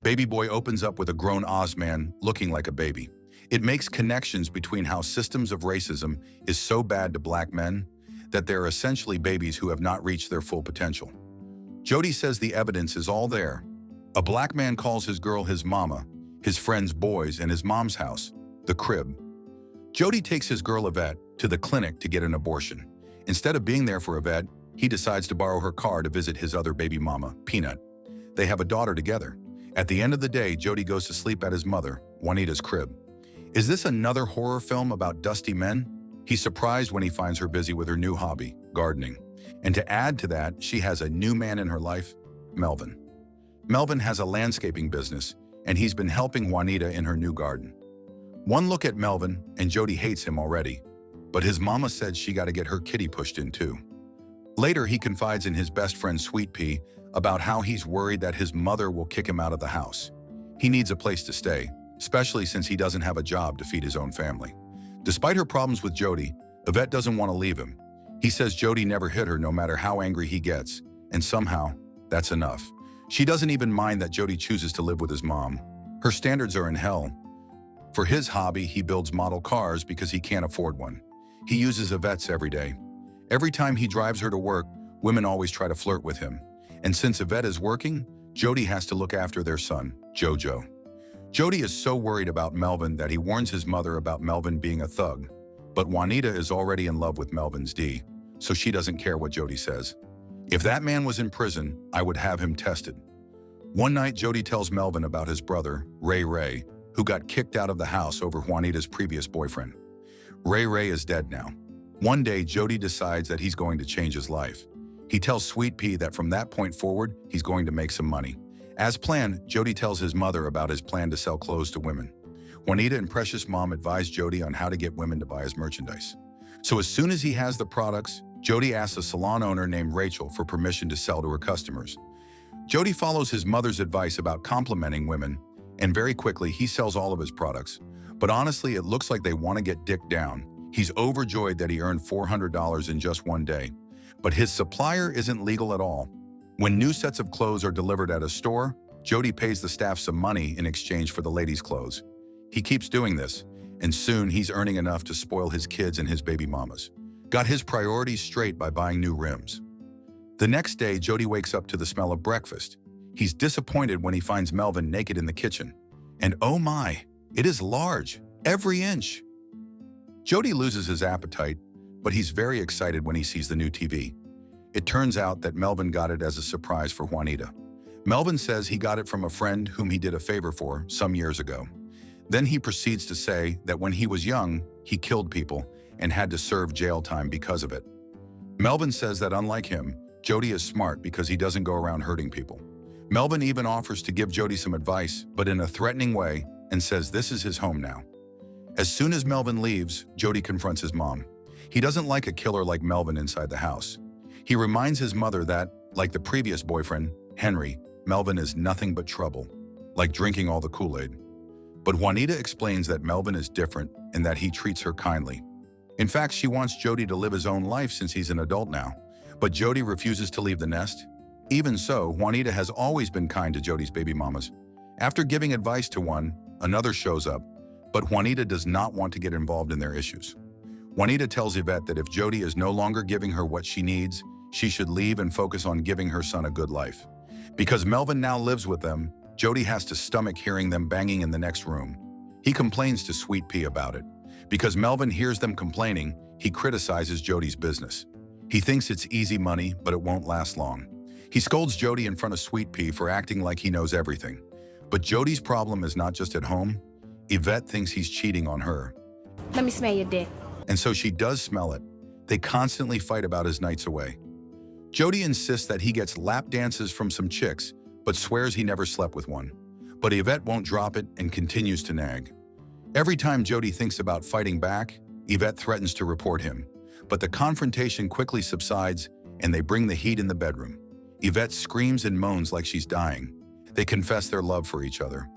Baby boy opens up with a grown Oz man looking like a baby. It makes connections between how systems of racism is so bad to black men that they're essentially babies who have not reached their full potential. Jody says the evidence is all there. A black man calls his girl his mama, his friends boys, and his mom's house, the crib. Jody takes his girl Yvette to the clinic to get an abortion. Instead of being there for Yvette, he decides to borrow her car to visit his other baby mama, Peanut. They have a daughter together. At the end of the day, Jody goes to sleep at his mother, Juanita's crib. Is this another horror film about dusty men? He's surprised when he finds her busy with her new hobby, gardening. And to add to that, she has a new man in her life, Melvin. Melvin has a landscaping business, and he's been helping Juanita in her new garden. One look at Melvin, and Jody hates him already. But his mama said she got to get her kitty pushed in too. Later, he confides in his best friend Sweet Pea about how he's worried that his mother will kick him out of the house. He needs a place to stay, especially since he doesn't have a job to feed his own family. Despite her problems with Jody, Yvette doesn't want to leave him. He says Jody never hit her no matter how angry he gets, and somehow, that's enough. She doesn't even mind that Jody chooses to live with his mom. Her standards are in hell. For his hobby, he builds model cars because he can't afford one. He uses Yvette's every day. Every time he drives her to work, women always try to flirt with him. And since Yvette is working, Jody has to look after their son, Jojo. Jody is so worried about Melvin that he warns his mother about Melvin being a thug. But Juanita is already in love with Melvin's D, so she doesn't care what Jody says. If that man was in prison, I would have him tested. One night, Jody tells Melvin about his brother, Ray, who got kicked out of the house over Juanita's previous boyfriend. Ray is dead now. One day, Jody decides that he's going to change his life. He tells Sweet Pea that from that point forward, he's going to make some money. As planned, Jody tells his mother about his plan to sell clothes to women. Juanita and Precious Mom advise Jody on how to get women to buy his merchandise. So as soon as he has the products, Jody asks a salon owner named Rachel for permission to sell to her customers. Jody follows his mother's advice about complimenting women, and very quickly he sells all of his products. But honestly, it looks like they want to get Dick down. He's overjoyed that he earned $400 in just one day. But his supplier isn't legal at all. When new sets of clothes are delivered at a store, Jody pays the staff some money in exchange for the ladies' clothes. He keeps doing this, and soon he's earning enough to spoil his kids and his baby mamas. Got his priorities straight by buying new rims. The next day, Jody wakes up to the smell of breakfast. He's disappointed when he finds Melvin naked in the kitchen. And oh my, it is large, every inch. Jody loses his appetite, but he's very excited when he sees the new TV. It turns out that Melvin got it as a surprise for Juanita. Melvin says he got it from a friend whom he did a favor for some years ago. Then he proceeds to say that when he was young, he killed people and had to serve jail time because of it. Melvin says that unlike him, Jody is smart because he doesn't go around hurting people. Melvin even offers to give Jody some advice, but in a threatening way, and says this is his home now. As soon as Melvin leaves, Jody confronts his mom. He doesn't like a killer like Melvin inside the house. He reminds his mother that, like the previous boyfriend, Henry, Melvin is nothing but trouble, like drinking all the Kool-Aid. But Juanita explains that Melvin is different and that he treats her kindly. In fact, she wants Jody to live his own life since he's an adult now. But Jody refuses to leave the nest. Even so, Juanita has always been kind to Jody's baby mamas. After giving advice to one, another shows up, but Juanita does not want to get involved in their issues. Juanita tells Yvette that if Jody is no longer giving her what she needs, she should leave and focus on giving her son a good life. Because Melvin now lives with them, Jody has to stomach hearing them banging in the next room. He complains to Sweet Pea about it. Because Melvin hears them complaining, he criticizes Jody's business. He thinks it's easy money, but it won't last long. He scolds Jody in front of Sweet Pea for acting like he knows everything. But Jody's problem is not just at home. Yvette thinks he's cheating on her. Let me smell your dick. And so she does smell it. They constantly fight about his nights away. Jody insists that he gets lap dances from some chicks, but swears he never slept with one. But Yvette won't drop it and continues to nag. Every time Jody thinks about fighting back, Yvette threatens to report him. But the confrontation quickly subsides and they bring the heat in the bedroom. Yvette screams and moans like she's dying. They confess their love for each other.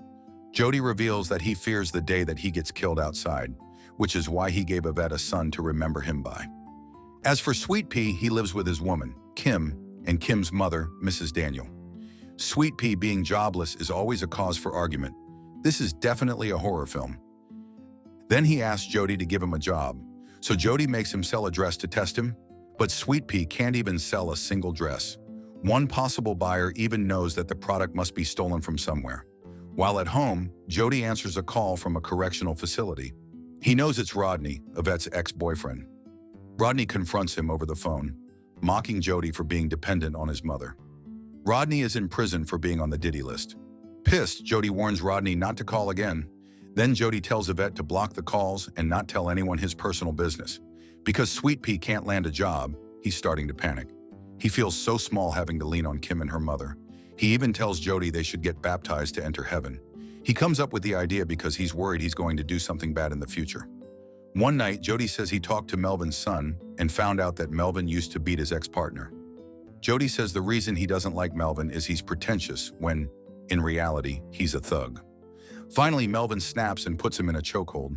Jody reveals that he fears the day that he gets killed outside, which is why he gave Yvette a son to remember him by. As for Sweet Pea, he lives with his woman, Kim, and Kim's mother, Mrs. Daniel. Sweet Pea being jobless is always a cause for argument. This is definitely a horror film. Then he asks Jody to give him a job, so Jody makes him sell a dress to test him, but Sweet Pea can't even sell a single dress. One possible buyer even knows that the product must be stolen from somewhere. While at home, Jody answers a call from a correctional facility. He knows it's Rodney, Yvette's ex-boyfriend. Rodney confronts him over the phone, mocking Jody for being dependent on his mother. Rodney is in prison for being on the Diddy list. Pissed, Jody warns Rodney not to call again. Then Jody tells Yvette to block the calls and not tell anyone his personal business. Because Sweet Pea can't land a job, he's starting to panic. He feels so small having to lean on Kim and her mother. He even tells Jody they should get baptized to enter heaven. He comes up with the idea because he's worried he's going to do something bad in the future. One night, Jody says he talked to Melvin's son and found out that Melvin used to beat his ex-partner. Jody says the reason he doesn't like Melvin is he's pretentious when, in reality, he's a thug. Finally, Melvin snaps and puts him in a chokehold.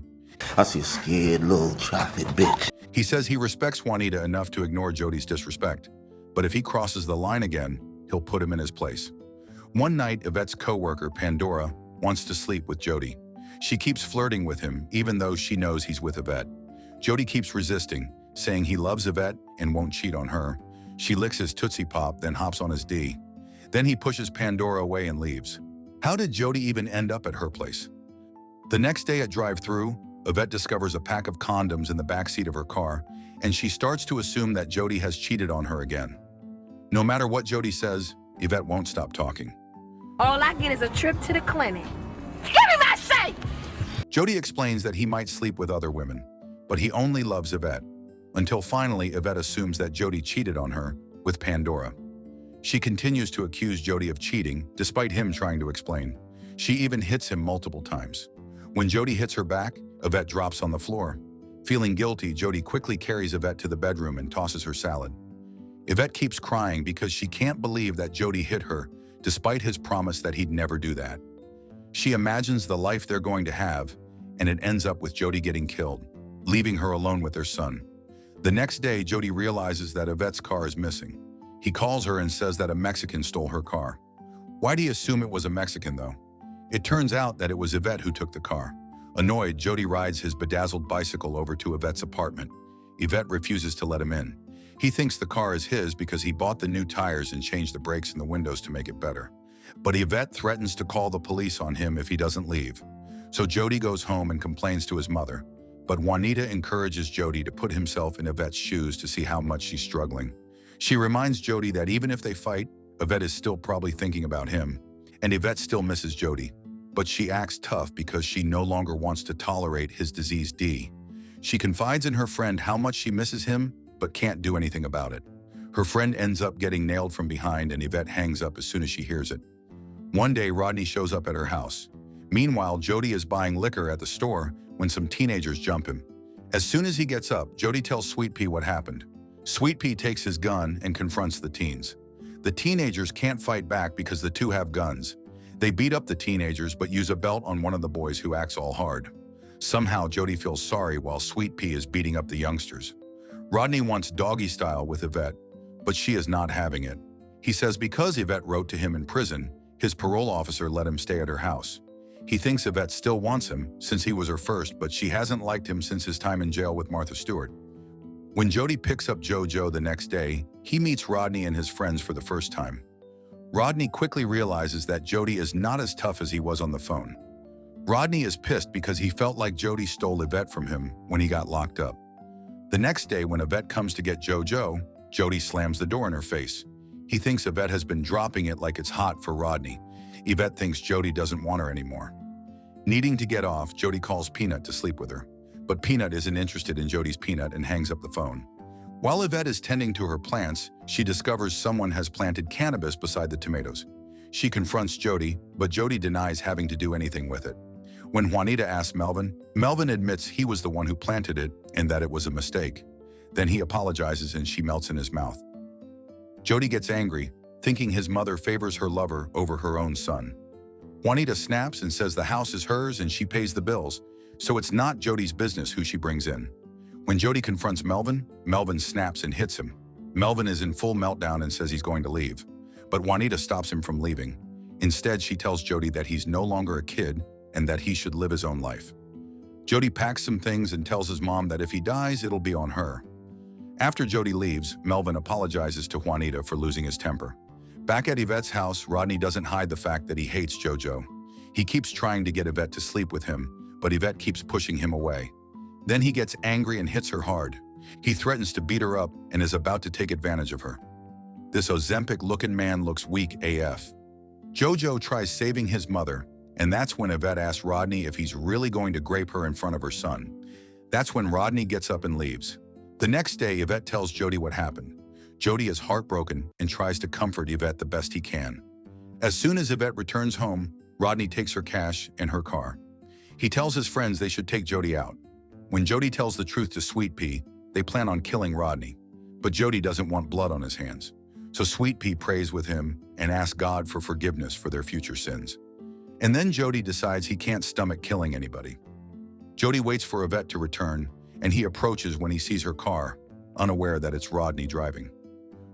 I see a scared little chocolate bitch. He says he respects Juanita enough to ignore Jody's disrespect, but if he crosses the line again, he'll put him in his place. One night, Yvette's co-worker, Pandora, wants to sleep with Jody. She keeps flirting with him, even though she knows he's with Yvette. Jody keeps resisting, saying he loves Yvette and won't cheat on her. She licks his Tootsie Pop, then hops on his D. Then he pushes Pandora away and leaves. How did Jody even end up at her place? The next day at drive-thru, Yvette discovers a pack of condoms in the backseat of her car, and she starts to assume that Jody has cheated on her again. No matter what Jody says, Yvette won't stop talking. All I get is a trip to the clinic. Give me my safe! Jody explains that he might sleep with other women, but he only loves Yvette, until finally Yvette assumes that Jody cheated on her with Pandora. She continues to accuse Jody of cheating, despite him trying to explain. She even hits him multiple times. When Jody hits her back, Yvette drops on the floor. Feeling guilty, Jody quickly carries Yvette to the bedroom and tosses her salad. Yvette keeps crying because she can't believe that Jody hit her, despite his promise that he'd never do that. She imagines the life they're going to have, and it ends up with Jody getting killed, leaving her alone with their son. The next day, Jody realizes that Yvette's car is missing. He calls her and says that a Mexican stole her car. Why do you assume it was a Mexican, though? It turns out that it was Yvette who took the car. Annoyed, Jody rides his bedazzled bicycle over to Yvette's apartment. Yvette refuses to let him in. He thinks the car is his because he bought the new tires and changed the brakes and the windows to make it better. But Yvette threatens to call the police on him if he doesn't leave. So Jody goes home and complains to his mother. But Juanita encourages Jody to put himself in Yvette's shoes to see how much she's struggling. She reminds Jody that even if they fight, Yvette is still probably thinking about him, and Yvette still misses Jody. But she acts tough because she no longer wants to tolerate his disease D. She confides in her friend how much she misses him, but can't do anything about it. Her friend ends up getting nailed from behind, and Yvette hangs up as soon as she hears it. One day, Rodney shows up at her house. Meanwhile, Jody is buying liquor at the store when some teenagers jump him. As soon as he gets up, Jody tells Sweet Pea what happened. Sweet Pea takes his gun and confronts the teens. The teenagers can't fight back because the two have guns. They beat up the teenagers but use a belt on one of the boys who acts all hard. Somehow, Jody feels sorry while Sweet Pea is beating up the youngsters. Rodney wants doggy style with Yvette, but she is not having it. He says because Yvette wrote to him in prison, his parole officer let him stay at her house. He thinks Yvette still wants him since he was her first, but she hasn't liked him since his time in jail with Martha Stewart. When Jody picks up JoJo the next day, he meets Rodney and his friends for the first time. Rodney quickly realizes that Jody is not as tough as he was on the phone. Rodney is pissed because he felt like Jody stole Yvette from him when he got locked up. The next day, when Yvette comes to get JoJo, Jody slams the door in her face. He thinks Yvette has been dropping it like it's hot for Rodney. Yvette thinks Jody doesn't want her anymore. Needing to get off, Jody calls Peanut to sleep with her. But Peanut isn't interested in Jody's peanut and hangs up the phone. While Yvette is tending to her plants, she discovers someone has planted cannabis beside the tomatoes. She confronts Jody, but Jody denies having to do anything with it. When Juanita asks Melvin, Melvin admits he was the one who planted it and that it was a mistake. Then he apologizes and she melts in his mouth. Jody gets angry, thinking his mother favors her lover over her own son. Juanita snaps and says the house is hers and she pays the bills, so it's not Jody's business who she brings in. When Jody confronts Melvin, Melvin snaps and hits him. Melvin is in full meltdown and says he's going to leave. but Juanita stops him from leaving. Instead, she tells Jody that he's no longer a kid and that he should live his own life. Jody packs some things and tells his mom that if he dies, it'll be on her. After Jody leaves, Melvin apologizes to Juanita for losing his temper. Back at Yvette's house, Rodney doesn't hide the fact that he hates JoJo. He keeps trying to get Yvette to sleep with him, but Yvette keeps pushing him away. Then he gets angry and hits her hard. He threatens to beat her up and is about to take advantage of her. This Ozempic-looking man looks weak AF. JoJo tries saving his mother, and that's when Yvette asks Rodney if he's really going to grape her in front of her son. That's when Rodney gets up and leaves. The next day, Yvette tells Jody what happened. Jody is heartbroken and tries to comfort Yvette the best he can. As soon as Yvette returns home, Rodney takes her cash and her car. He tells his friends they should take Jody out. When Jody tells the truth to Sweet Pea, they plan on killing Rodney. But Jody doesn't want blood on his hands. So Sweet Pea prays with him and asks God for forgiveness for their future sins. And then Jody decides he can't stomach killing anybody. Jody waits for Yvette to return, and he approaches when he sees her car, unaware that it's Rodney driving.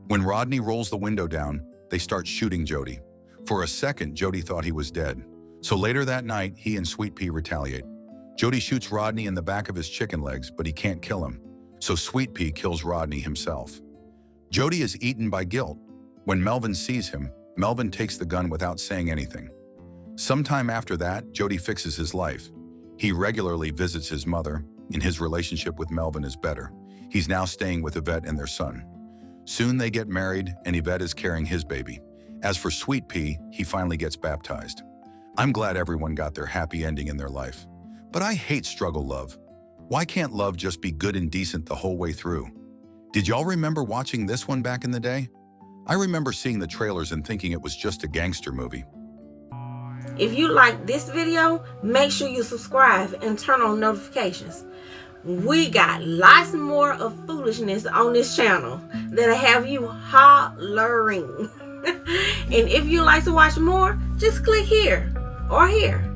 When Rodney rolls the window down, they start shooting Jody. For a second, Jody thought he was dead. So later that night, he and Sweet Pea retaliate. Jody shoots Rodney in the back of his chicken legs, but he can't kill him. So Sweet Pea kills Rodney himself. Jody is eaten by guilt. When Melvin sees him, Melvin takes the gun without saying anything. Sometime after that, Jody fixes his life. He regularly visits his mother, and his relationship with Melvin is better. He's now staying with Yvette and their son. Soon they get married, and Yvette is carrying his baby. As for Sweet Pea, he finally gets baptized. I'm glad everyone got their happy ending in their life. But I hate struggle love. Why can't love just be good and decent the whole way through? Did y'all remember watching this one back in the day? I remember seeing the trailers and thinking it was just a gangster movie. If you like this video, make sure you subscribe and turn on notifications. We got lots more of foolishness on this channel that'll have you hollering. And if you like to watch more, just click here or here.